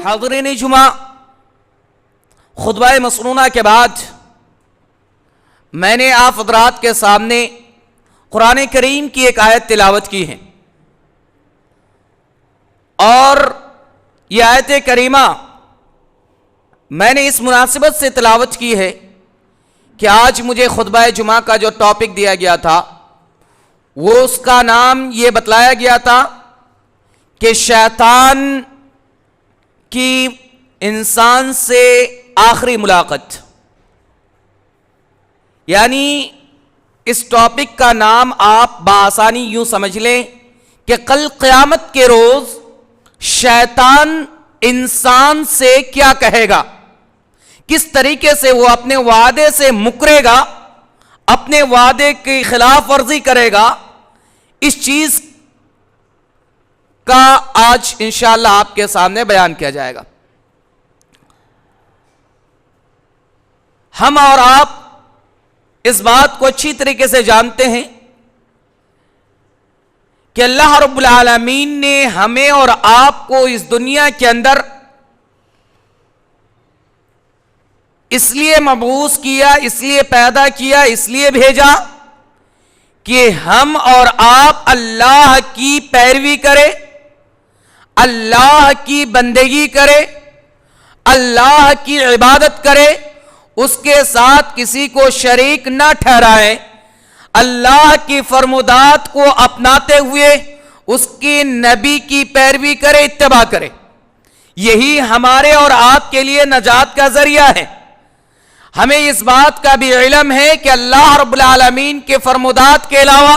حاضرین جمعہ، خطبہ مسنونہ کے بعد میں نے آپ حضرات کے سامنے قرآن کریم کی ایک آیت تلاوت کی ہے، اور یہ آیت کریمہ میں نے اس مناسبت سے تلاوت کی ہے کہ آج مجھے خطبہ جمعہ کا جو ٹاپک دیا گیا تھا وہ اس کا نام یہ بتلایا گیا تھا کہ شیطان کی انسان سے آخری ملاقات، یعنی اس ٹاپک کا نام آپ بآسانی یوں سمجھ لیں کہ کل قیامت کے روز شیطان انسان سے کیا کہے گا، کس طریقے سے وہ اپنے وعدے سے مکرے گا، اپنے وعدے کی خلاف ورزی کرے گا، اس چیز کا آج انشاءاللہ آپ کے سامنے بیان کیا جائے گا۔ ہم اور آپ اس بات کو اچھی طریقے سے جانتے ہیں کہ اللہ رب العالمین نے ہمیں اور آپ کو اس دنیا کے اندر اس لیے مبعوث کیا، اس لیے پیدا کیا، اس لیے بھیجا کہ ہم اور آپ اللہ کی پیروی کریں، اللہ کی بندگی کرے، اللہ کی عبادت کرے، اس کے ساتھ کسی کو شریک نہ ٹھہرائے، اللہ کی فرمودات کو اپناتے ہوئے اس کی نبی کی پیروی کرے، اتباع کرے۔ یہی ہمارے اور آپ کے لیے نجات کا ذریعہ ہے۔ ہمیں اس بات کا بھی علم ہے کہ اللہ رب العالمین کے فرمودات کے علاوہ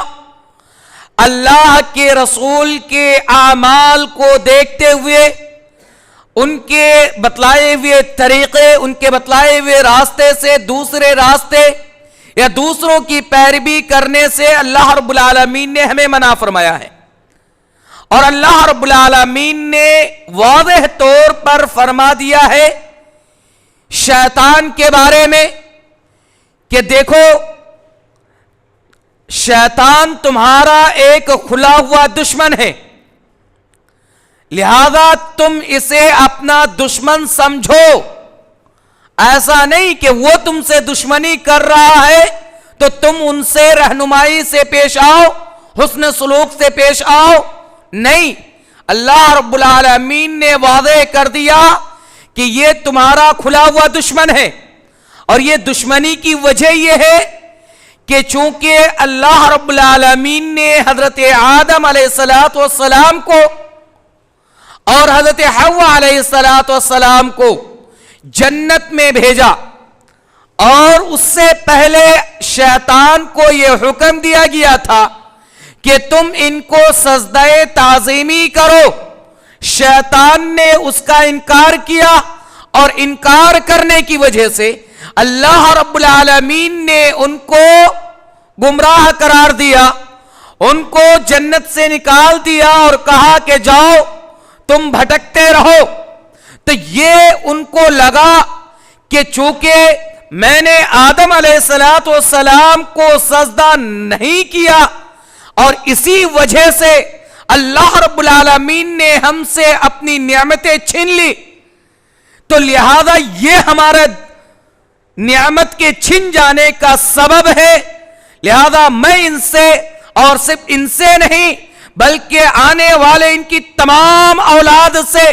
اللہ کے رسول کے اعمال کو دیکھتے ہوئے، ان کے بتلائے ہوئے طریقے، ان کے بتلائے ہوئے راستے سے دوسرے راستے یا دوسروں کی پیروی کرنے سے اللہ رب العالمین نے ہمیں منع فرمایا ہے۔ اور اللہ رب العالمین نے واضح طور پر فرما دیا ہے شیطان کے بارے میں کہ دیکھو، شیطان تمہارا ایک کھلا ہوا دشمن ہے، لہذا تم اسے اپنا دشمن سمجھو۔ ایسا نہیں کہ وہ تم سے دشمنی کر رہا ہے تو تم ان سے رہنمائی سے پیش آؤ، حسن سلوک سے پیش آؤ، نہیں، اللہ رب العالمین نے واضح کر دیا کہ یہ تمہارا کھلا ہوا دشمن ہے۔ اور یہ دشمنی کی وجہ یہ ہے کہ چونکہ اللہ رب العالمین نے حضرت آدم علیہ السلام کو اور حضرت حوا علیہ السلام کو جنت میں بھیجا، اور اس سے پہلے شیطان کو یہ حکم دیا گیا تھا کہ تم ان کو سجدہ تعظیمی کرو، شیطان نے اس کا انکار کیا، اور انکار کرنے کی وجہ سے اللہ رب العالمین نے ان کو گمراہ قرار دیا، ان کو جنت سے نکال دیا اور کہا کہ جاؤ تم بھٹکتے رہو۔ تو یہ ان کو لگا کہ چونکہ میں نے آدم علیہ السلام کو سجدہ نہیں کیا اور اسی وجہ سے اللہ رب العالمین نے ہم سے اپنی نعمتیں چھین لی، تو لہذا یہ ہمارا نعمت کے چھن جانے کا سبب ہے، لہذا میں ان سے، اور صرف ان سے نہیں بلکہ آنے والے ان کی تمام اولاد سے،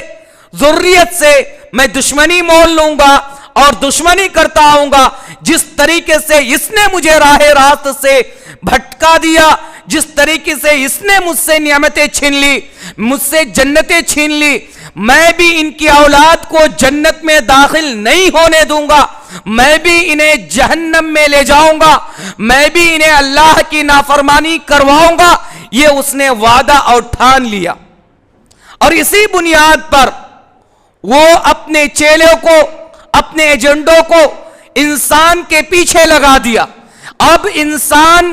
ذریت سے میں دشمنی مول لوں گا اور دشمنی کرتا آؤں گا۔ جس طریقے سے اس نے مجھے راہ راست سے بھٹکا دیا، جس طریقے سے اس نے مجھ سے نعمتیں چھین لی، مجھ سے جنتیں چھین لی، میں بھی ان کی اولاد کو جنت میں داخل نہیں ہونے دوں گا، میں بھی انہیں جہنم میں لے جاؤں گا، میں بھی انہیں اللہ کی نافرمانی کرواؤں گا۔ یہ اس نے وعدہ اور ٹھان لیا، اور اسی بنیاد پر وہ اپنے چیلوں کو، اپنے ایجنڈوں کو انسان کے پیچھے لگا دیا۔ اب انسان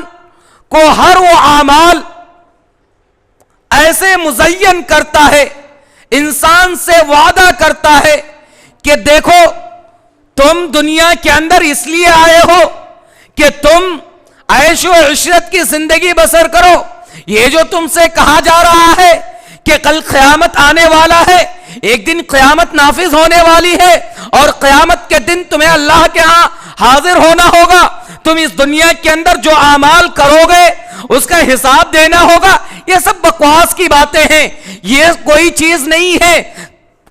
کو ہر وہ اعمال ایسے مزین کرتا ہے، انسان سے وعدہ کرتا ہے کہ دیکھو تم دنیا کے اندر اس لیے آئے ہو کہ تم عیش و عشرت کی زندگی بسر کرو، یہ جو تم سے کہا جا رہا ہے کہ کل قیامت آنے والا ہے, ایک دن قیامت نافذ ہونے والی ہے, اور قیامت کے دن تمہیں اللہ کے ہاں حاضر ہونا ہوگا. تم اس دنیا کے اندر جو اعمال کرو گے اس کا حساب دینا ہوگا. یہ سب بکواس کی باتیں ہیں, یہ کوئی چیز نہیں ہے.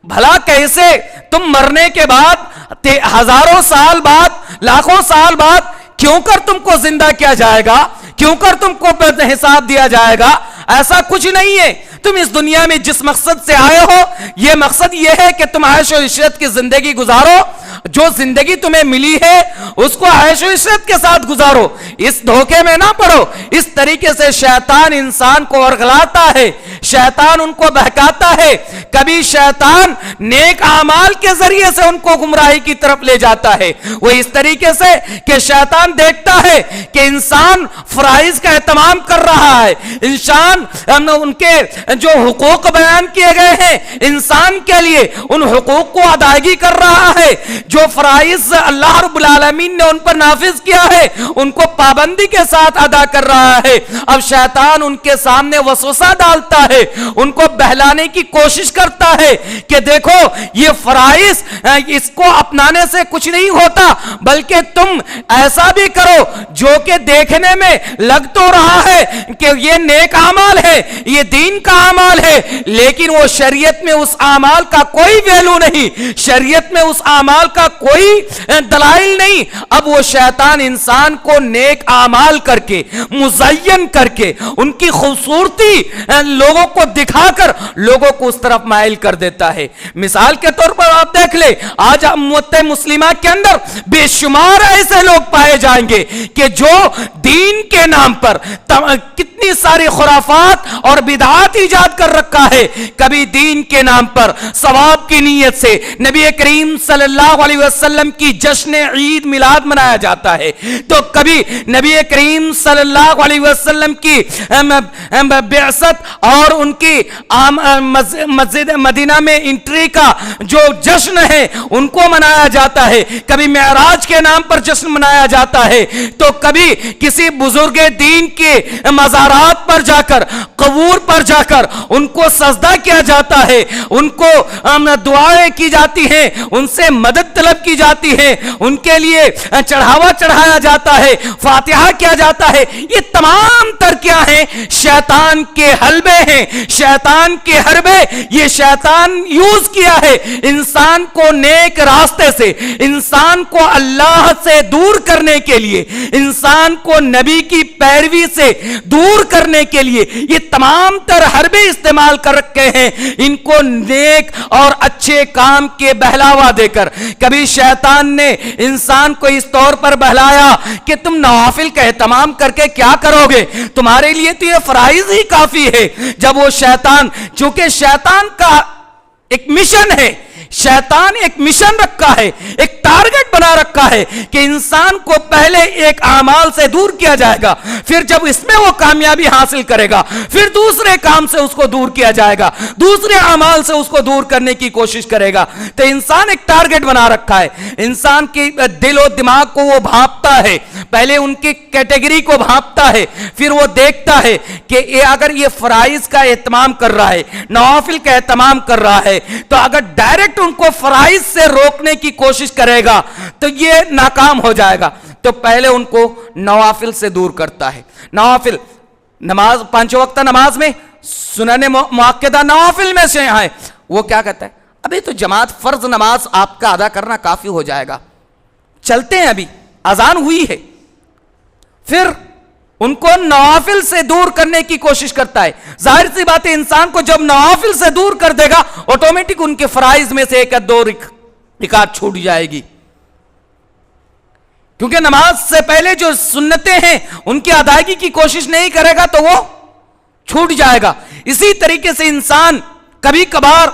بھلا کیسے تم مرنے کے بعد ہزاروں سال بعد, لاکھوں سال بعد کیوں کر تم کو زندہ کیا جائے گا, کیوں کر تم کو حساب دیا جائے گا؟ ایسا کچھ نہیں ہے. تم اس دنیا میں جس مقصد سے آئے ہو, یہ مقصد یہ ہے کہ تم عیش و عشرت کی زندگی گزارو. جو زندگی تمہیں ملی ہے اس کو عیش و عشرت کے ساتھ گزارو, اس دھوکے میں نہ پڑو. اس طریقے سے شیطان انسان کو ورغلاتا ہے, شیطان ان کو بہکاتا ہے. کبھی شیطان نیک اعمال کے ذریعے سے ان کو گمراہی کی طرف لے جاتا ہے. وہ اس طریقے سے کہ شیطان دیکھتا ہے کہ انسان فرائض کا اہتمام کر رہا ہے, انسان ان کے جو حقوق بیان کیے گئے ہیں انسان کے لیے ان حقوق کو ادائیگی کر رہا ہے. جو فرائض اللہ رب العالمین نے ان پر نافذ کیا ہے ان کو پابندی کے ساتھ ادا کر رہا ہے. اب شیطان ان کے سامنے وسوسہ ڈالتا ہے, ان کو بہلانے کی کوشش کرتا ہے کہ دیکھو یہ فرائض, اس کو اپنانے سے کچھ نہیں ہوتا, بلکہ تم ایسا بھی کرو جو کہ دیکھنے میں لگ تو رہا ہے کہ یہ نیک اعمال ہے, یہ دین کا اعمال ہے, لیکن وہ شریعت میں اس اعمال کا کوئی ویلو نہیں, شریعت میں اس اعمال کا کوئی دلائل نہیں. اب وہ شیطان انسان کو نیک اعمال کر کے, مزین کر کے, ان کی خوبصورتی لوگوں کو دکھا کر لوگوں کو اس طرف مائل کر دیتا ہے. مثال کے طور پر آپ دیکھ لیں, آج امت مسلمہ کے اندر بے شمار ایسے لوگ پائے جائیں گے کہ جو دین کے نام پر کتنی ساری خرافات اور بدعات ایجاد کر رکھا ہے. کبھی دین کے نام پر ثواب کی نیت سے نبی کریم صلی اللہ علیہ وسلم کی جشن عید میلاد منایا جاتا ہے, تو کبھی نبی کریم صلی اللہ علیہ وسلم کی بعثت اور ان کی مسجد مدینہ میں انٹری کا جو جشن ہے ان کو منایا جاتا ہے. کبھی معراج کے نام پر جشن منایا جاتا ہے, تو کبھی کسی بزرگ دین کے مزارات پر جا کر, قبور پر جا کر ان کو سجدہ کیا جاتا ہے, ان کو دعائیں کی جاتی ہیں, ان سے مدد طلب کی جاتی ہے, ان کے لیے چڑھاوا چڑھایا جاتا ہے, فاتحہ کیا جاتا ہے. یہ تمام تر کیا ہیں؟ شیطان کے حلبے ہیں, شیطان کے حربے. یہ شیطان یوز کیا ہے انسان کو نیک راستے سے, انسان کو اللہ سے دور کرنے کے لیے, انسان کو نبی کی پیروی سے دور کرنے کے لیے. یہ تمام تر حربے استعمال کر رکھے ہیں ان کو نیک اور اچھے کام کے بہلاوا دے کر. کبھی شیطان نے انسان کو اس طور پر بہلایا کہ تم نوافل کا اہتمام کر کے کیا کرو گے, تمہارے لیے تو یہ فرائض ہی کافی ہے. جب وہ شیطان, چونکہ شیطان کا ایک مشن ہے, شیطان ایک مشن رکھا ہے, ایک ٹارگٹ بنا رکھا ہے کہ انسان کو پہلے ایک اعمال سے دور کیا جائے گا, پھر جب اس میں وہ کامیابی حاصل کرے گا پھر دوسرے کام سے اس کو دور کیا جائے گا, دوسرے اعمال سے اس کو دور کرنے کی کوشش کرے گا. تو انسان ایک ٹارگٹ بنا رکھا ہے, انسان کی دل و دماغ کو وہ بھانپتا ہے, پہلے ان کی کیٹیگری کو بھانپتا ہے, پھر وہ دیکھتا ہے کہ اگر یہ فرائض کا اہتمام کر رہا ہے, نوافل کا اہتمام کر رہا ہے, تو اگر ڈائریکٹ ان کو فرائض سے روکنے کی کوشش کرے گا تو یہ ناکام ہو جائے گا. تو پہلے ان کو نوافل سے دور کرتا ہے. نوافل نماز, 5 وقت نماز میں سنن مؤکدہ نوافل میں سے ہیں, وہ کیا کہتا ہے, ابھی تو جماعت فرض نماز آپ کا ادا کرنا کافی ہو جائے گا, چلتے ہیں, ابھی اذان ہوئی ہے. پھر ان کو نوافل سے دور کرنے کی کوشش کرتا ہے. ظاہر سی بات ہے انسان کو جب نوافل سے دور کر دے گا آٹومیٹک ان کے فرائض میں سے 1 یا 2 رکعت چھوٹ جائے گی, کیونکہ نماز سے پہلے جو سنتیں ہیں ان کی ادائیگی کی کوشش نہیں کرے گا تو وہ چھوٹ جائے گا. اسی طریقے سے انسان کبھی کبھار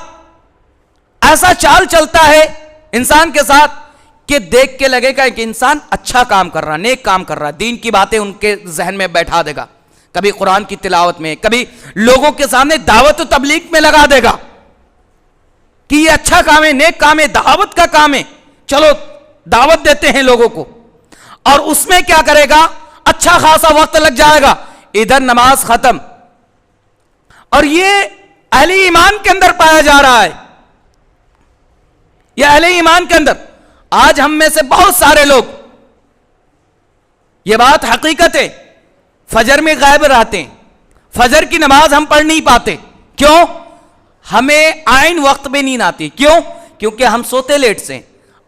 ایسا چال چلتا ہے انسان کے ساتھ کہ دیکھ کے لگے گا کہ انسان اچھا کام کر رہا, نیک کام کر رہا, دین کی باتیں ان کے ذہن میں بیٹھا دے گا, کبھی قرآن کی تلاوت میں, کبھی لوگوں کے سامنے دعوت و تبلیغ میں لگا دے گا کہ یہ اچھا کام ہے, نیک کام ہے, دعوت کا کام ہے, چلو دعوت دیتے ہیں لوگوں کو. اور اس میں کیا کرے گا, اچھا خاصا وقت لگ جائے گا, ادھر نماز ختم. اور یہ اہل ایمان کے اندر پایا جا رہا ہے. یہ اہل ایمان کے اندر آج ہم میں سے بہت سارے لوگ، یہ بات حقیقت ہے، فجر میں غائب رہتے ہیں، فجر کی نماز ہم پڑھ نہیں پاتے. کیوں؟ ہمیں عین وقت میں نیند آتی. کیوں؟ کیونکہ ہم سوتے لیٹ سے،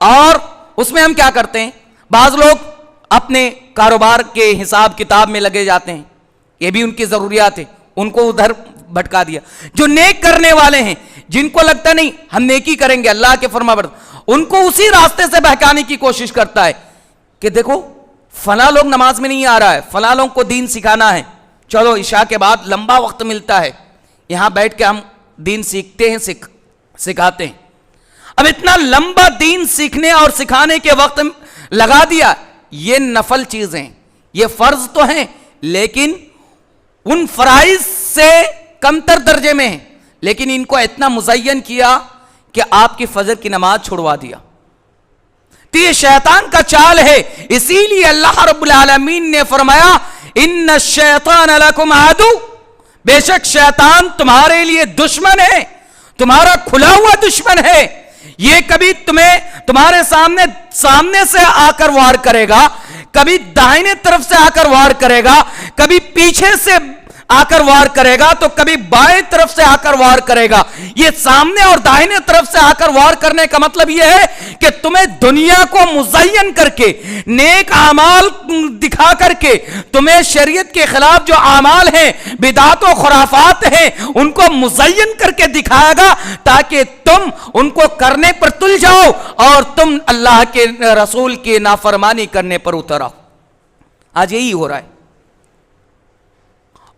اور اس میں ہم کیا کرتے ہیں، بعض لوگ اپنے کاروبار کے حساب کتاب میں لگے جاتے ہیں، یہ بھی ان کی ضروریات ہے، ان کو ادھر بھٹکا دیا. جو نیک کرنے والے ہیں، جن کو لگتا نہیں ہم نیکی کریں گے، اللہ کے فرما بردار، ان کو اسی راستے سے بہکانے کی کوشش کرتا ہے کہ دیکھو فلاں لوگ نماز میں نہیں آ رہا ہے، فلاں لوگ کو دین سکھانا ہے، چلو عشاء کے بعد لمبا وقت ملتا ہے، یہاں بیٹھ کے ہم دین سیکھتے ہیں، سکھاتے ہیں. اب اتنا لمبا دین سیکھنے اور سکھانے کے وقت لگا دیا. یہ نفل چیزیں، یہ فرض تو ہیں لیکن ان فرائض سے کمتر درجے میں ہیں، لیکن ان کو اتنا مزین کیا کہ آپ کی فجر کی نماز چھڑوا دیا. تو یہ شیطان کا چال ہے. اسی لیے اللہ رب العالمین نے فرمایا ان الشیطان لکم عدو، بے شک شیطان تمہارے لیے دشمن ہے، تمہارا کھلا ہوا دشمن ہے. یہ کبھی تمہیں تمہارے سامنے سے آ کر وار کرے گا، کبھی دائیں طرف سے آ کر وار کرے گا، کبھی پیچھے سے آ کر وار کرے گا، تو کبھی بائیں طرف سے آ کر وار کرے گا. یہ سامنے اور دائیں طرف سے آ کر وار کرنے کا مطلب یہ ہے کہ تمہیں دنیا کو مزین کر کے، نیک اعمال دکھا کر کے، تمہیں شریعت کے خلاف جو اعمال ہیں، بدعات و خرافات ہیں، ان کو مزین کر کے دکھائے گا تاکہ تم ان کو کرنے پر تل جاؤ اور تم اللہ کے رسول کی نافرمانی کرنے پر اتر آؤ. آج یہی ہو رہا ہے.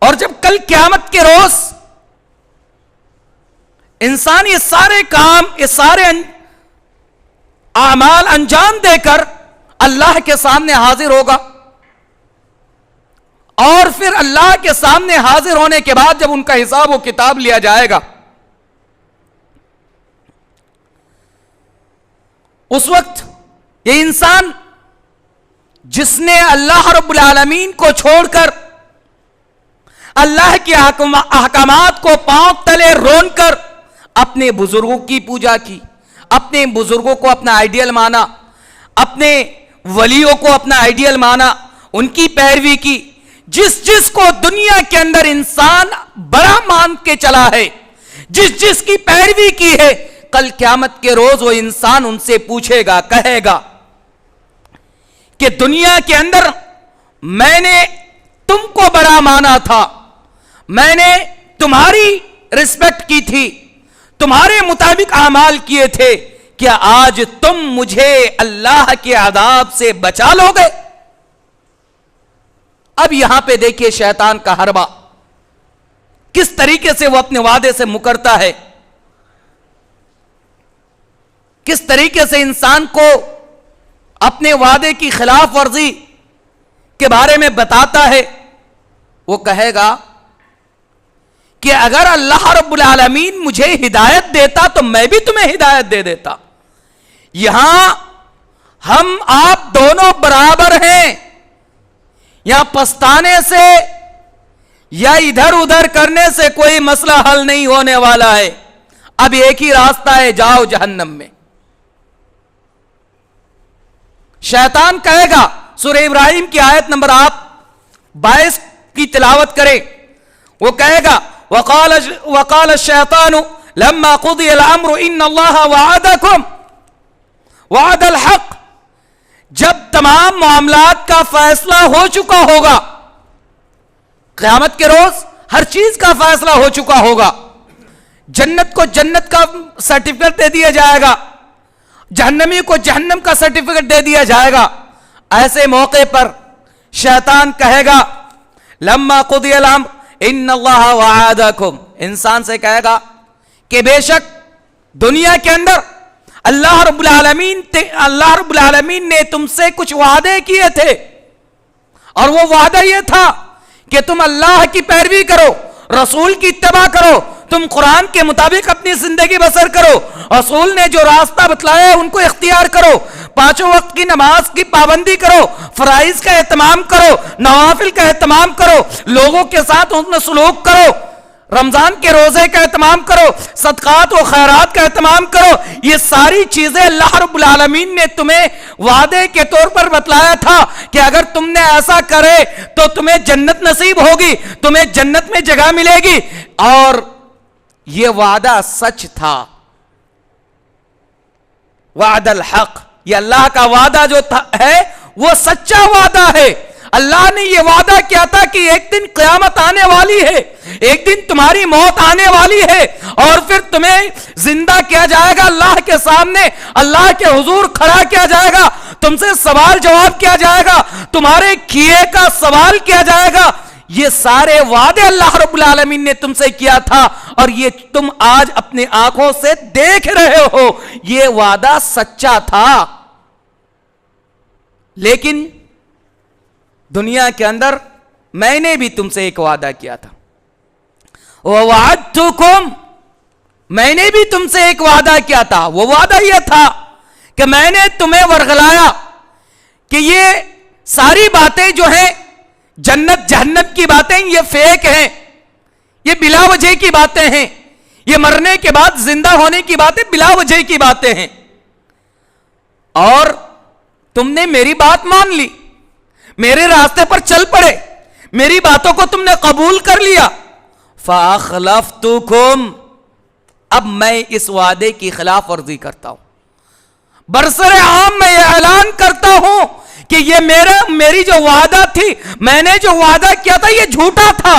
اور جب کل قیامت کے روز انسان یہ سارے کام، یہ سارے اعمال انجام دے کر اللہ کے سامنے حاضر ہوگا، اور پھر اللہ کے سامنے حاضر ہونے کے بعد جب ان کا حساب و کتاب لیا جائے گا، اس وقت یہ انسان جس نے اللہ رب العالمین کو چھوڑ کر اللہ کے احکامات کو پاؤں تلے رون کر اپنے بزرگوں کی پوجا کی، اپنے بزرگوں کو اپنا آئیڈیل مانا، اپنے ولیوں کو اپنا آئیڈیل مانا، ان کی پیروی کی، جس کو دنیا کے اندر انسان بڑا مان کے چلا ہے، جس کی پیروی کی ہے، کل قیامت کے روز وہ انسان ان سے پوچھے گا، کہے گا کہ دنیا کے اندر میں نے تم کو بڑا مانا تھا، میں نے تمہاری رسپیکٹ کی تھی، تمہارے مطابق اعمال کیے تھے، کیا آج تم مجھے اللہ کے عذاب سے بچا لو گے؟ اب یہاں پہ دیکھیے شیطان کا حربہ کس طریقے سے وہ اپنے وعدے سے مکرتا ہے، کس طریقے سے انسان کو اپنے وعدے کی خلاف ورزی کے بارے میں بتاتا ہے. وہ کہے گا کہ اگر اللہ رب العالمین مجھے ہدایت دیتا تو میں بھی تمہیں ہدایت دے دیتا. یہاں ہم آپ دونوں برابر ہیں، یہاں پستانے سے یا ادھر ادھر کرنے سے کوئی مسئلہ حل نہیں ہونے والا ہے. اب ایک ہی راستہ ہے، جاؤ جہنم میں. شیطان کہے گا، سورہ ابراہیم کی آیت نمبر آپ 22 کی تلاوت کریں، وہ کہے گا وقال الشیطان لما قضی الامر ان اللہ وعدکم وعد الحق. جب تمام معاملات کا فیصلہ ہو چکا ہوگا، قیامت کے روز ہر چیز کا فیصلہ ہو چکا ہوگا، جنت کو جنت کا سرٹیفکیٹ دے دیا جائے گا، جہنمی کو جہنم کا سرٹیفکیٹ دے دیا جائے گا. ایسے موقع پر شیطان کہے گا لما قضی الامر ان اللہ وعدکم، انسان سے کہے گا کہ بے شک دنیا کے اندر اللہ رب العالمین نے تم سے کچھ وعدے کیے تھے، اور وہ وعدہ یہ تھا کہ تم اللہ کی پیروی کرو، رسول کی اتباع کرو، تم قرآن کے مطابق اپنی زندگی بسر کرو، رسول نے جو راستہ بتلایا ہے ان کو اختیار کرو، 5 وقت کی نماز کی پابندی کرو، فرائض کا اہتمام کرو، نوافل کا اہتمام کرو، لوگوں کے ساتھ حسن سلوک کرو، رمضان کے روزے کا اہتمام کرو، صدقات و خیرات کا اہتمام کرو. یہ ساری چیزیں اللہ رب العالمین نے تمہیں وعدے کے طور پر بتلایا تھا کہ اگر تم نے ایسا کرے تو تمہیں جنت نصیب ہوگی، تمہیں جنت میں جگہ ملے گی. اور یہ وعدہ سچ تھا. وعد الحق، یہ اللہ کا وعدہ جو ہے وہ سچا وعدہ ہے. اللہ نے یہ وعدہ کیا تھا کہ ایک دن قیامت آنے والی ہے، ایک دن تمہاری موت آنے والی ہے، اور پھر تمہیں زندہ کیا جائے گا اللہ کے سامنے، اللہ کے حضور کھڑا کیا جائے گا، تم سے سوال جواب کیا جائے گا، تمہارے کیے کا سوال کیا جائے گا. یہ سارے وعدے اللہ رب العالمین نے تم سے کیا تھا، اور یہ تم آج اپنی آنکھوں سے دیکھ رہے ہو. یہ وعدہ سچا تھا. لیکن دنیا کے اندر میں نے بھی تم سے ایک وعدہ کیا تھا. وَوَعَدْتُكُمْ، میں نے بھی تم سے ایک وعدہ کیا تھا. وہ وعدہ یہ تھا کہ میں نے تمہیں ورغلایا کہ یہ ساری باتیں جو ہیں جنت جہنم کی باتیں یہ فیک ہیں، یہ بلا وجہ کی باتیں ہیں، یہ مرنے کے بعد زندہ ہونے کی باتیں بلا وجہ کی باتیں ہیں. اور تم نے میری بات مان لی، میرے راستے پر چل پڑے، میری باتوں کو تم نے قبول کر لیا. فَأَخْلَفْتُكُمْ، اب میں اس وعدے کی خلاف ورزی کرتا ہوں. برسر عام میں یہ اعلان کرتا ہوں کہ یہ میری جو وعدہ تھی، میں نے جو وعدہ کیا تھا یہ جھوٹا تھا.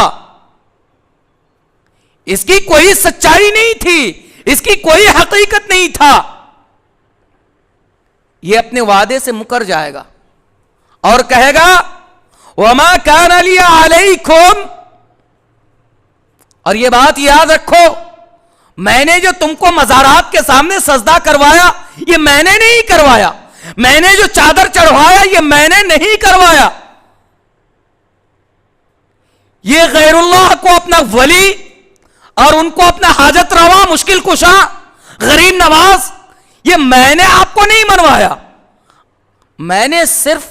اس کی کوئی سچائی نہیں تھی، اس کی کوئی حقیقت نہیں تھا. یہ اپنے وعدے سے مکر جائے گا اور کہے گا وَمَا كَانَ لِيَ عَلَيْكُمْ. اور یہ بات یاد رکھو، میں نے جو تم کو مزارات کے سامنے سجدہ کروایا یہ میں نے نہیں کروایا، میں نے جو چادر چڑھوایا یہ میں نے نہیں کروایا. یہ غیر اللہ کو اپنا ولی اور ان کو اپنا حاجت روا، مشکل کشا، غریب نواز، یہ میں نے آپ کو نہیں منوایا. میں نے صرف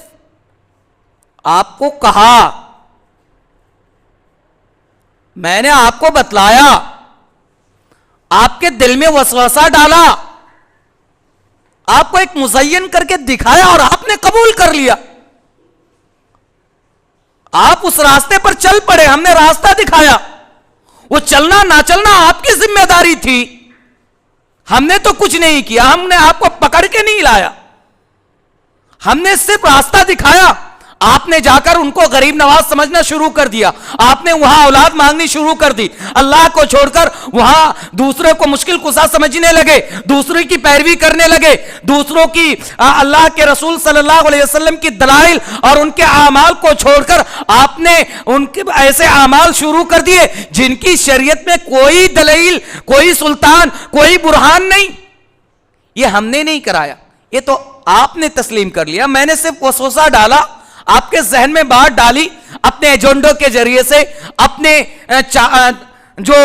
آپ کو کہا، میں نے آپ کو بتلایا، آپ کے دل میں وسوسہ ڈالا، آپ کو ایک مزین کر کے دکھایا اور آپ نے قبول کر لیا. آپ اس راستے پر چل پڑے، ہم نے راستہ دکھایا. وہ چلنا نہ چلنا آپ کی ذمہ داری تھی، ہم نے تو کچھ نہیں کیا، ہم نے آپ کو پکڑ کے نہیں لایا، ہم نے صرف راستہ دکھایا. آپ نے جا کر ان کو غریب نواز سمجھنا شروع کر دیا، آپ نے وہاں اولاد مانگنی شروع کر دی، اللہ کو چھوڑ کر وہاں دوسرے کو مشکل کشا سمجھنے لگے، دوسرے کی پیروی کرنے لگے، دوسروں کی اللہ کے رسول صلی اللہ علیہ وسلم کی دلائل اور ان کے اعمال کو چھوڑ کر آپ نے ان کے ایسے اعمال شروع کر دیے جن کی شریعت میں کوئی دلیل، کوئی سلطان، کوئی برہان نہیں. یہ ہم نے نہیں کرایا، یہ تو آپ نے تسلیم کر لیا. میں نے صرف وسوسہ ڈالا، آپ کے ذہن میں بات ڈالی، اپنے ایجنڈوں کے ذریعے سے، اپنے جو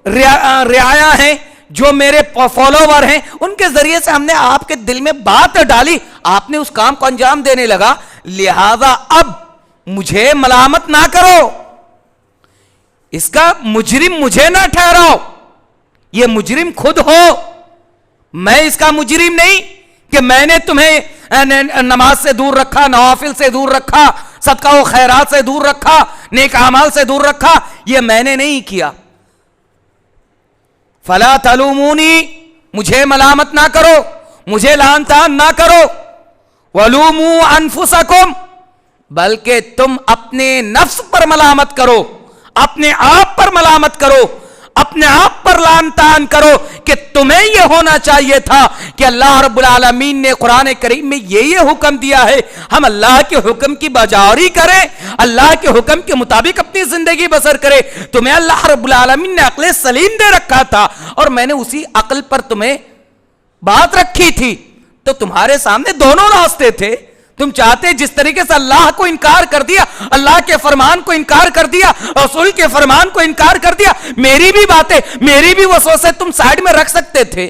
رعایا ہیں، جو میرے فالوور ہیں، ان کے ذریعے سے ہم نے آپ کے دل میں بات ڈالی، آپ نے اس کام کو انجام دینے لگا. لہذا اب مجھے ملامت نہ کرو، اس کا مجرم مجھے نہ ٹھہراؤ. یہ مجرم خود ہو، میں اس کا مجرم نہیں کہ میں نے تمہیں نماز سے دور رکھا، نوافل سے دور رکھا، صدقہ و خیرات سے دور رکھا، نیک اعمال سے دور رکھا، یہ میں نے نہیں کیا. فلا تلومونی، مجھے ملامت نہ کرو، مجھے لعن طعن نہ کرو. ولوموا انفسکم، بلکہ تم اپنے نفس پر ملامت کرو، اپنے آپ پر ملامت کرو، اپنے آپ پر لعن طعن کرو کہ تمہیں یہ ہونا چاہیے تھا کہ اللہ رب العالمین نے قرآن کریم میں یہ حکم دیا ہے، ہم اللہ کے حکم کی بجاوری کریں، اللہ کے حکم کے مطابق اپنی زندگی بسر کریں. تمہیں اللہ رب العالمین نے عقل سلیم دے رکھا تھا اور میں نے اسی عقل پر تمہیں بات رکھی تھی. تو تمہارے سامنے دونوں راستے تھے. تم چاہتے جس طریقے سے اللہ کو انکار کر دیا، اللہ کے فرمان کو انکار کر دیا، رسول کے فرمان کو انکار کر دیا، میری بھی باتیں، میری بھی وسوسے تم سائیڈ میں رکھ سکتے تھے،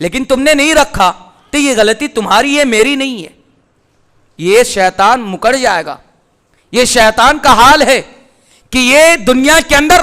لیکن تم نے نہیں رکھا. تو یہ غلطی تمہاری ہے، میری نہیں ہے. یہ شیطان مکر جائے گا. یہ شیطان کا حال ہے کہ یہ دنیا کے اندر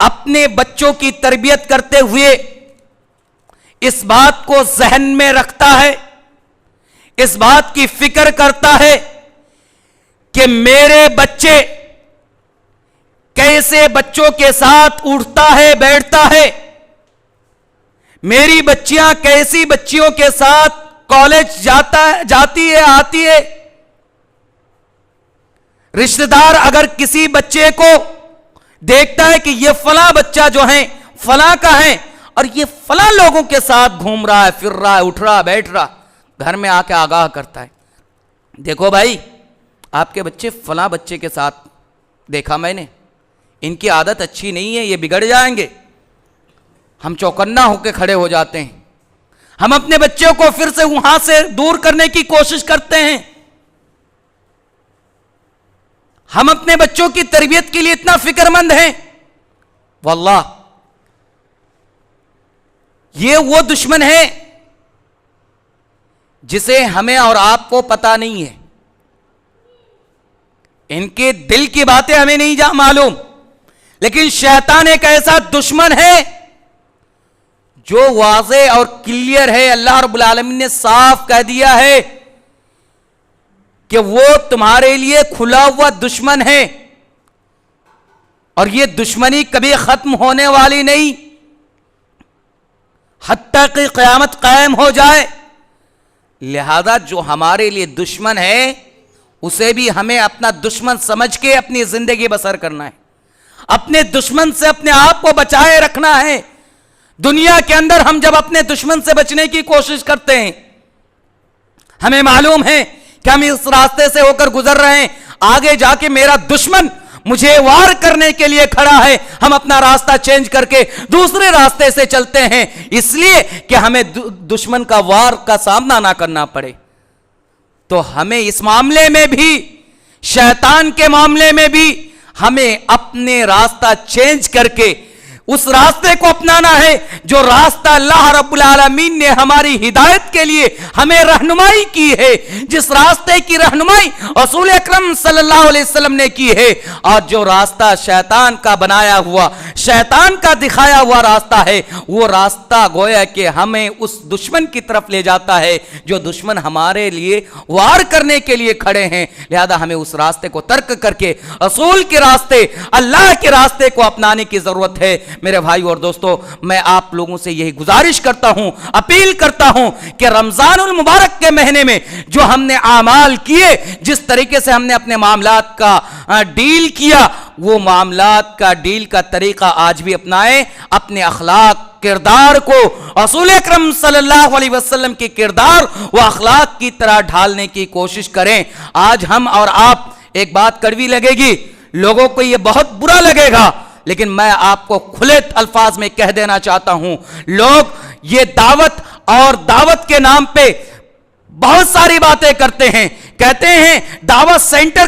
اپنے بچوں کی تربیت کرتے ہوئے اس بات کو ذہن میں رکھتا ہے, اس بات کی فکر کرتا ہے کہ میرے بچے کیسے بچوں کے ساتھ اٹھتا ہے بیٹھتا ہے, میری بچیاں کیسی بچیوں کے ساتھ کالج جاتی ہے آتی ہے. رشتہ دار اگر کسی بچے کو دیکھتا ہے کہ یہ فلاں بچہ جو ہے فلاں کا ہے اور یہ فلاں لوگوں کے ساتھ گھوم رہا ہے, پھر رہا ہے, اٹھ رہا, بیٹھ رہا, گھر میں آ کے آگاہ کرتا ہے, دیکھو بھائی آپ کے بچے فلاں بچے کے ساتھ دیکھا میں نے, ان کی عادت اچھی نہیں ہے, یہ بگڑ جائیں گے. ہم چوکنا ہو کے کھڑے ہو جاتے ہیں, ہم اپنے بچوں کو پھر سے وہاں سے دور کرنے کی کوشش کرتے ہیں. ہم اپنے بچوں کی تربیت کے لیے اتنا فکر مند ہیں, واللہ یہ وہ دشمن ہے جسے ہمیں اور آپ کو پتا نہیں ہے. ان کے دل کی باتیں ہمیں نہیں معلوم, لیکن شیطان ایک ایسا دشمن ہے جو واضح اور کلیئر ہے. اللہ رب العالمین نے صاف کہہ دیا ہے کہ وہ تمہارے لیے کھلا ہوا دشمن ہے اور یہ دشمنی کبھی ختم ہونے والی نہیں حتیٰ کہ قیامت قائم ہو جائے. لہذا جو ہمارے لیے دشمن ہے اسے بھی ہمیں اپنا دشمن سمجھ کے اپنی زندگی بسر کرنا ہے, اپنے دشمن سے اپنے آپ کو بچائے رکھنا ہے. دنیا کے اندر ہم جب اپنے دشمن سے بچنے کی کوشش کرتے ہیں, ہمیں معلوم ہے کہ ہم اس راستے سے ہو کر گزر رہے ہیں, آگے جا کے میرا دشمن مجھے وار کرنے کے لیے کھڑا ہے, ہم اپنا راستہ چینج کر کے دوسرے راستے سے چلتے ہیں اس لیے کہ ہمیں دشمن کا وار کا سامنا نہ کرنا پڑے. تو ہمیں اس معاملے میں بھی, شیطان کے معاملے میں بھی ہمیں اپنے راستہ چینج کر کے اس راستے کو اپنانا ہے جو راستہ اللہ رب العالمین نے ہماری ہدایت کے لیے ہمیں رہنمائی کی ہے, جس راستے کی رہنمائی رسول اکرم صلی اللہ علیہ وسلم نے کی ہے. اور جو راستہ شیطان کا بنایا ہوا, شیطان کا دکھایا ہوا راستہ ہے, وہ راستہ گویا کہ ہمیں اس دشمن کی طرف لے جاتا ہے جو دشمن ہمارے لیے وار کرنے کے لیے کھڑے ہیں. لہذا ہمیں اس راستے کو ترک کر کے رسول کے راستے, اللہ کے راستے کو اپنانے کی ضرورت ہے. میرے بھائی اور دوستو, میں آپ لوگوں سے یہی گزارش کرتا ہوں, اپیل کرتا ہوں کہ رمضان المبارک کے مہینے میں جو ہم نے اعمال کیے, جس طریقے سے ہم نے اپنے معاملات کا ڈیل کیا, وہ معاملات کا ڈیل کا طریقہ آج بھی اپنائیں. اپنے اخلاق, کردار کو رسول اکرم صلی اللہ علیہ وسلم کی کردار و اخلاق کی طرح ڈھالنے کی کوشش کریں. آج ہم اور آپ, ایک بات کڑوی لگے گی, لوگوں کو یہ بہت برا لگے گا, لیکن میں آپ کو کھلے الفاظ میں کہہ دینا چاہتا ہوں, لوگ یہ دعوت اور دعوت کے نام پہ بہت ساری باتیں کرتے ہیں. کہتے ہیں دعوت سینٹر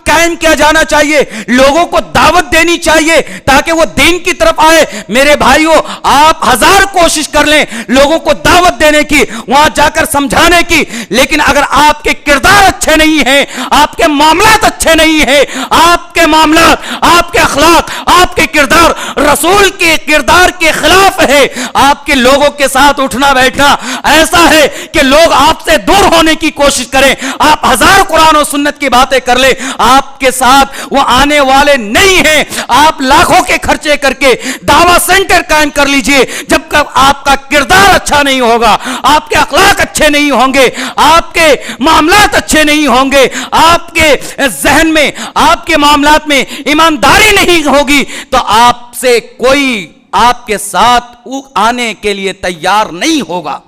قائم کیا جانا چاہیے, لوگوں کو دعوت دینی چاہیے تاکہ وہ دین کی طرف آئے. میرے بھائیوں, آپ ہزار کوشش کر لیں لوگوں کو دعوت دینے کی, وہاں جا کر سمجھانے کی, لیکن اگر آپ کے کردار اچھے نہیں ہیں, آپ کے معاملات اچھے نہیں ہیں, آپ کے معاملات, آپ کے اخلاق, آپ کے کردار رسول کے کردار کے خلاف ہے, آپ کے لوگوں کے ساتھ اٹھنا بیٹھنا ایسا ہے کہ لوگ آپ سے دور ہونے کی کوشش کریں. آپ ہزار قرآن و سنت کی باتیں کر لیں, آپ کے ساتھ وہ آنے والے نہیں ہیں. آپ لاکھوں کے خرچے کر کے دعویٰ سینٹر قائم کر لیجئے, جب تک آپ کا کردار اچھا نہیں ہوگا, آپ کے اخلاق اچھے نہیں ہوں گے, آپ کے معاملات اچھے نہیں ہوں گے, آپ کے ذہن میں, آپ کے معاملات میں ایمانداری نہیں ہوگی, تو آپ سے کوئی آپ کے ساتھ آنے کے لیے تیار نہیں ہوگا.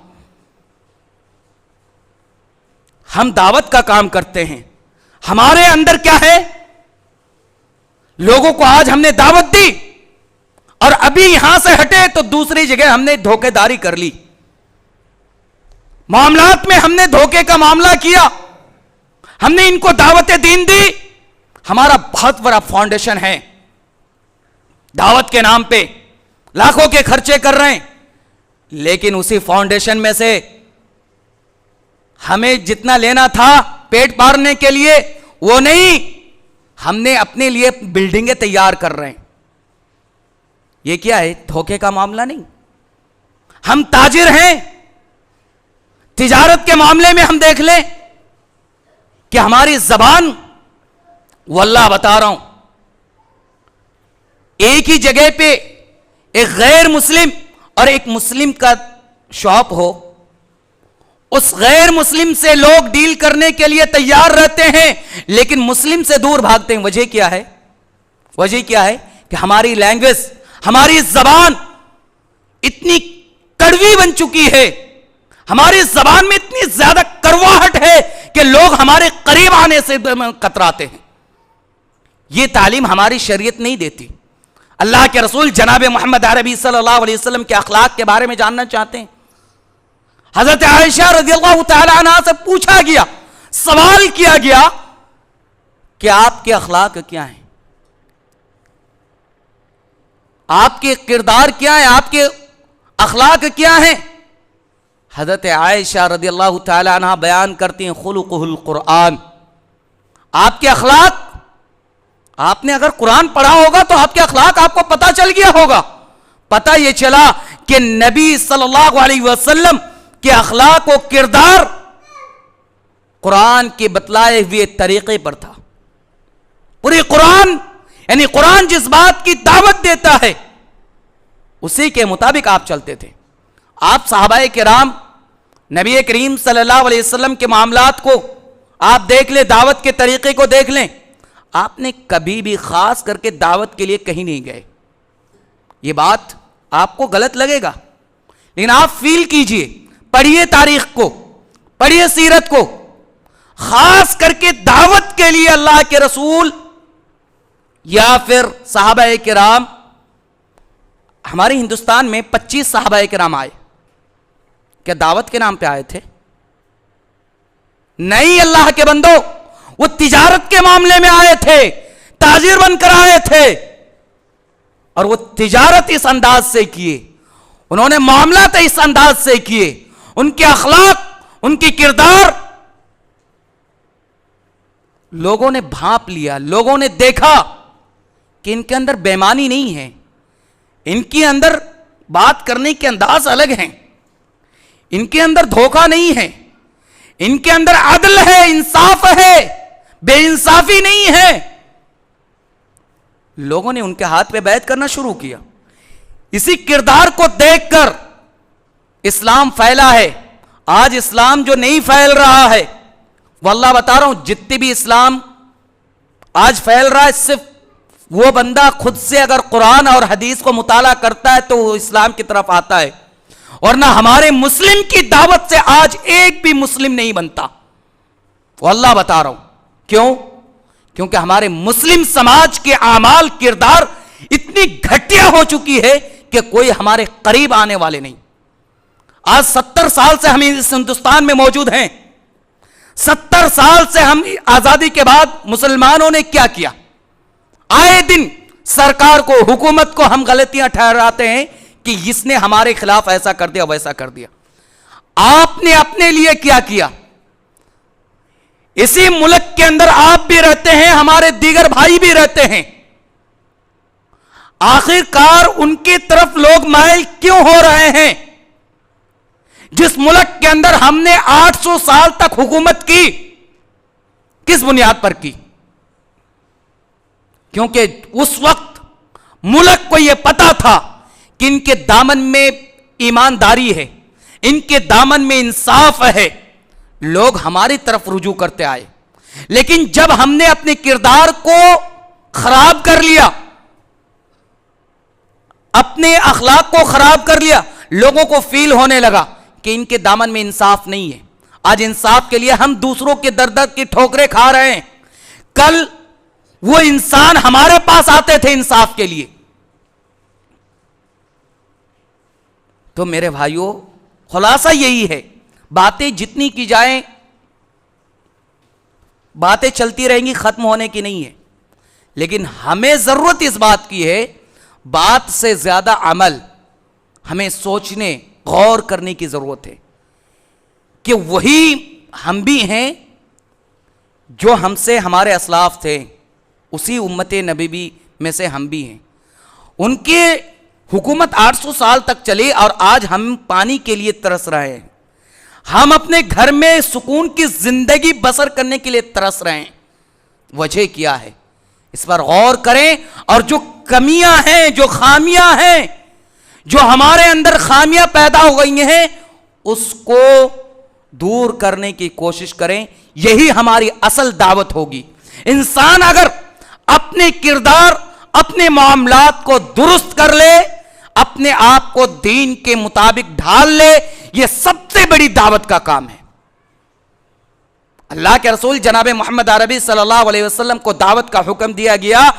ہم دعوت کا کام کرتے ہیں, ہمارے اندر کیا ہے, لوگوں کو آج ہم نے دعوت دی اور ابھی یہاں سے ہٹے تو دوسری جگہ ہم نے دھوکے داری کر لی, معاملات میں ہم نے دھوکے کا معاملہ کیا, ہم نے ان کو دعوت دین دی. ہمارا بہت بڑا فاؤنڈیشن ہے, دعوت کے نام پہ لاکھوں کے خرچے کر رہے ہیں, لیکن اسی فاؤنڈیشن میں سے ہمیں جتنا لینا تھا پیٹ پالنے کے لیے وہ نہیں, ہم نے اپنے لیے بلڈنگیں تیار کر رہے ہیں. یہ کیا ہے؟ دھوکے کا معاملہ نہیں. ہم تاجر ہیں, تجارت کے معاملے میں ہم دیکھ لیں کہ ہماری زبان, واللہ بتا رہا ہوں, ایک ہی جگہ پہ ایک غیر مسلم اور ایک مسلم کا شاپ ہو, اس غیر مسلم سے لوگ ڈیل کرنے کے لیے تیار رہتے ہیں لیکن مسلم سے دور بھاگتے ہیں. وجہ کیا ہے؟ وجہ کیا ہے کہ ہماری لینگویج, ہماری زبان اتنی کڑوی بن چکی ہے, ہماری زبان میں اتنی زیادہ کرواہٹ ہے کہ لوگ ہمارے قریب آنے سے کتراتے ہیں. یہ تعلیم ہماری شریعت نہیں دیتی. اللہ کے رسول جناب محمد عربی صلی اللہ علیہ وسلم کے اخلاق کے بارے میں جاننا چاہتے ہیں. حضرت عائشہ رضی اللہ تعالی عنہا سے پوچھا گیا, سوال کیا گیا کہ آپ کے اخلاق کیا ہیں, آپ کے کردار کیا ہیں, آپ کے اخلاق کیا ہیں؟ حضرت عائشہ رضی اللہ تعالی عنہا بیان کرتی ہیں خلقہ القرآن. آپ کے اخلاق, آپ نے اگر قرآن پڑھا ہوگا تو آپ کے اخلاق آپ کو پتہ چل گیا ہوگا. پتہ یہ چلا کہ نبی صلی اللہ علیہ وسلم کے اخلاق و کردار قرآن کے بتلائے ہوئے طریقے پر تھا. پوری قرآن, یعنی قرآن جس بات کی دعوت دیتا ہے اسی کے مطابق آپ چلتے تھے. آپ صحابہ کرام, نبی کریم صلی اللہ علیہ وسلم کے معاملات کو آپ دیکھ لیں, دعوت کے طریقے کو دیکھ لیں, آپ نے کبھی بھی خاص کر کے دعوت کے لیے کہیں نہیں گئے. یہ بات آپ کو غلط لگے گا لیکن آپ فیل کیجئے, پڑھیے تاریخ کو, پڑھیے سیرت کو. خاص کر کے دعوت کے لیے اللہ کے رسول یا پھر صحابہ کرام, ہمارے ہندوستان میں 25 صحابہ کرام آئے, کیا دعوت کے نام پہ آئے تھے؟ نہیں اللہ کے بندو, وہ تجارت کے معاملے میں آئے تھے, تاجر بن کر آئے تھے, اور وہ تجارت اس انداز سے کیے, انہوں نے معاملات اس انداز سے کیے, ان کے اخلاق, ان کی کردار لوگوں نے بھانپ لیا. لوگوں نے دیکھا کہ ان کے اندر بے ایمانی نہیں ہے, ان کے اندر بات کرنے کے انداز الگ ہیں, ان کے اندر دھوکہ نہیں ہے, ان کے اندر عدل ہے, انصاف ہے, بے انصافی نہیں ہے. لوگوں نے ان کے ہاتھ پہ بیعت کرنا شروع کیا. اسی کردار کو دیکھ کر اسلام پھیلا ہے. آج اسلام جو نہیں پھیل رہا ہے, واللہ بتا رہا ہوں, جتنی بھی اسلام آج پھیل رہا ہے صرف وہ بندہ خود سے اگر قرآن اور حدیث کو مطالعہ کرتا ہے تو وہ اسلام کی طرف آتا ہے, اور نہ ہمارے مسلم کی دعوت سے آج ایک بھی مسلم نہیں بنتا. واللہ بتا رہا ہوں. کیوں؟ کیونکہ ہمارے مسلم سماج کے اعمال, کردار اتنی گھٹیا ہو چکی ہے کہ کوئی ہمارے قریب آنے والے نہیں. آج 70 سال سے ہم اس ہندوستان میں موجود ہیں. 70 سال سے ہم آزادی کے بعد مسلمانوں نے کیا کیا؟ آئے دن سرکار کو, حکومت کو ہم غلطیاں ٹھہراتے ہیں کہ اس نے ہمارے خلاف ایسا کر دیا, ویسا کر دیا. آپ نے اپنے لیے کیا کیا؟ اسی ملک کے اندر آپ بھی رہتے ہیں, ہمارے دیگر بھائی بھی رہتے ہیں. آخر کار ان کی طرف لوگ مائل کیوں ہو رہے ہیں؟ جس ملک کے اندر ہم نے 800 سال تک حکومت کی, کس بنیاد پر کی؟ کیونکہ اس وقت ملک کو یہ پتا تھا کہ ان کے دامن میں ایمانداری ہے, ان کے دامن میں انصاف ہے. لوگ ہماری طرف رجوع کرتے آئے. لیکن جب ہم نے اپنے کردار کو خراب کر لیا, اپنے اخلاق کو خراب کر لیا, لوگوں کو فیل ہونے لگا کہ ان کے دامن میں انصاف نہیں ہے. آج انصاف کے لیے ہم دوسروں کے در در کی ٹھوکریں کھا رہے ہیں. کل وہ انسان ہمارے پاس آتے تھے انصاف کے لیے. تو میرے بھائیوں, خلاصہ یہی ہے, باتیں جتنی کی جائیں باتیں چلتی رہیں گی, ختم ہونے کی نہیں ہے. لیکن ہمیں ضرورت اس بات کی ہے, بات سے زیادہ عمل, ہمیں سوچنے, غور کرنے کی ضرورت ہے کہ وہی ہم بھی ہیں جو ہم سے ہمارے اسلاف تھے, اسی امت نبی میں سے ہم بھی ہیں. ان کے حکومت 800 سال تک چلی اور آج ہم پانی کے لیے ترس رہے ہیں. ہم اپنے گھر میں سکون کی زندگی بسر کرنے کے لیے ترس رہے ہیں. وجہ کیا ہے؟ اس پر غور کریں اور جو کمیاں ہیں، جو خامیاں ہیں، جو ہمارے اندر خامیاں پیدا ہو گئی ہیں، اس کو دور کرنے کی کوشش کریں. یہی ہماری اصل دعوت ہوگی. انسان اگر اپنے کردار، اپنے معاملات کو درست کر لے، اپنے آپ کو دین کے مطابق ڈھال لے، یہ سب سے بڑی دعوت کا کام ہے. اللہ کے رسول جناب محمد عربی صلی اللہ علیہ وسلم کو دعوت کا حکم دیا گیا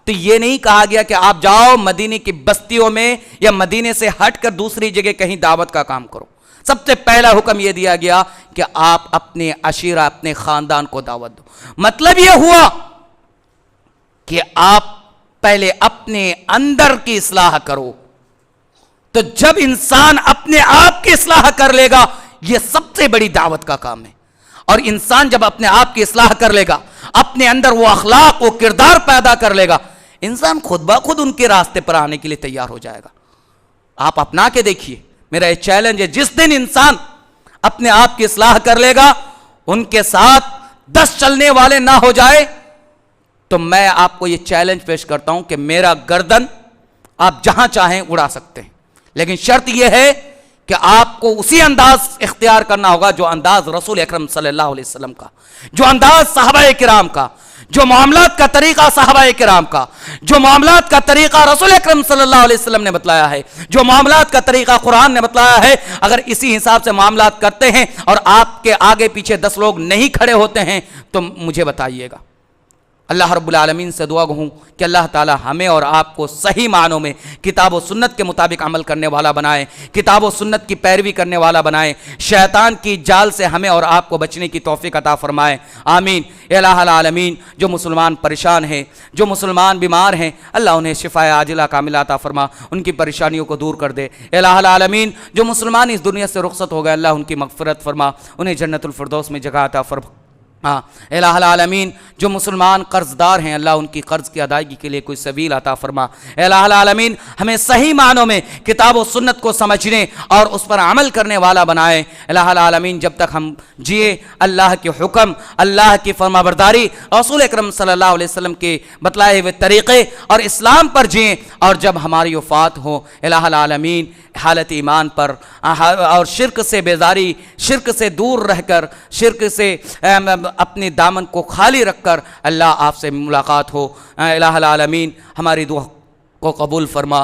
تو یہ نہیں کہا گیا کہ آپ جاؤ مدینے کی بستیوں میں یا مدینے سے ہٹ کر دوسری جگہ کہیں دعوت کا کام کرو. سب سے پہلا حکم یہ دیا گیا کہ آپ اپنے عشیرہ، اپنے خاندان کو دعوت دو. مطلب یہ ہوا کہ آپ پہلے اپنے اندر کی اصلاح کرو. تو جب انسان اپنے آپ کی اصلاح کر لے گا، یہ سب سے بڑی دعوت کا کام ہے. اور انسان جب اپنے آپ کی اصلاح کر لے گا، اپنے اندر وہ اخلاق، وہ کردار پیدا کر لے گا، انسان خود بخود ان کے راستے پر آنے کے لیے تیار ہو جائے گا. آپ اپنا کے دیکھیے. میرا یہ چیلنج ہے، جس دن انسان اپنے آپ کی اصلاح کر لے گا، ان کے ساتھ 10 چلنے والے نہ ہو جائے، تو میں آپ کو یہ چیلنج پیش کرتا ہوں کہ میرا گردن آپ جہاں چاہیں اڑا سکتے ہیں، لیکن شرط یہ ہے کہ آپ کو اسی انداز اختیار کرنا ہوگا جو انداز رسول اکرم صلی اللہ علیہ وسلم کا، جو انداز صحابہ کرام کا، جو معاملات کا طریقہ صحابہ کرام کا، جو معاملات کا طریقہ رسول اکرم صلی اللہ علیہ وسلم نے بتلایا ہے، جو معاملات کا طریقہ قرآن نے بتلایا ہے. اگر اسی حساب سے معاملات کرتے ہیں اور آپ کے آگے پیچھے 10 لوگ نہیں کھڑے ہوتے ہیں تو مجھے بتائیے گا. اللہ رب العالمین سے دعا ہوں کہ اللہ تعالی ہمیں اور آپ کو صحیح معنوں میں کتاب و سنت کے مطابق عمل کرنے والا بنائے، کتاب و سنت کی پیروی کرنے والا بنائے، شیطان کی جال سے ہمیں اور آپ کو بچنے کی توفیق عطا فرمائے. آمین. اے الہ العالمین، جو مسلمان پریشان ہیں، جو مسلمان بیمار ہیں، اللہ انہیں شفائے عاجلہ کاملہ عطا فرما، ان کی پریشانیوں کو دور کر دے. اے الہ العالمین، جو مسلمان اس دنیا سے رخصت ہو گئے، اللہ ان کی مغفرت فرما، انہیں جنت الفردوس میں جگہ عطا فرما. الہ العالمین، جو مسلمان قرض دار ہیں، اللہ ان کی قرض کی ادائیگی کے لیے کوئی سبیل عطا فرما. الہ العالمین، ہمیں صحیح معنوں میں کتاب و سنت کو سمجھنے اور اس پر عمل کرنے والا بنائے. الہ العالمین، جب تک ہم جیے اللہ کے حکم، اللہ کی فرما برداری، رسول اکرم صلی اللہ علیہ وسلم کے بتلائے ہوئے طریقے اور اسلام پر جئیں، اور جب ہماری وفات ہو الہ العالمین حالت ایمان پر اور شرک سے بیزاری، شرک سے دور رہ کر، شرک سے اپنے دامن کو خالی رکھ کر اللہ آپ سے ملاقات ہو. الہ العالمین ہماری دعا کو قبول فرما.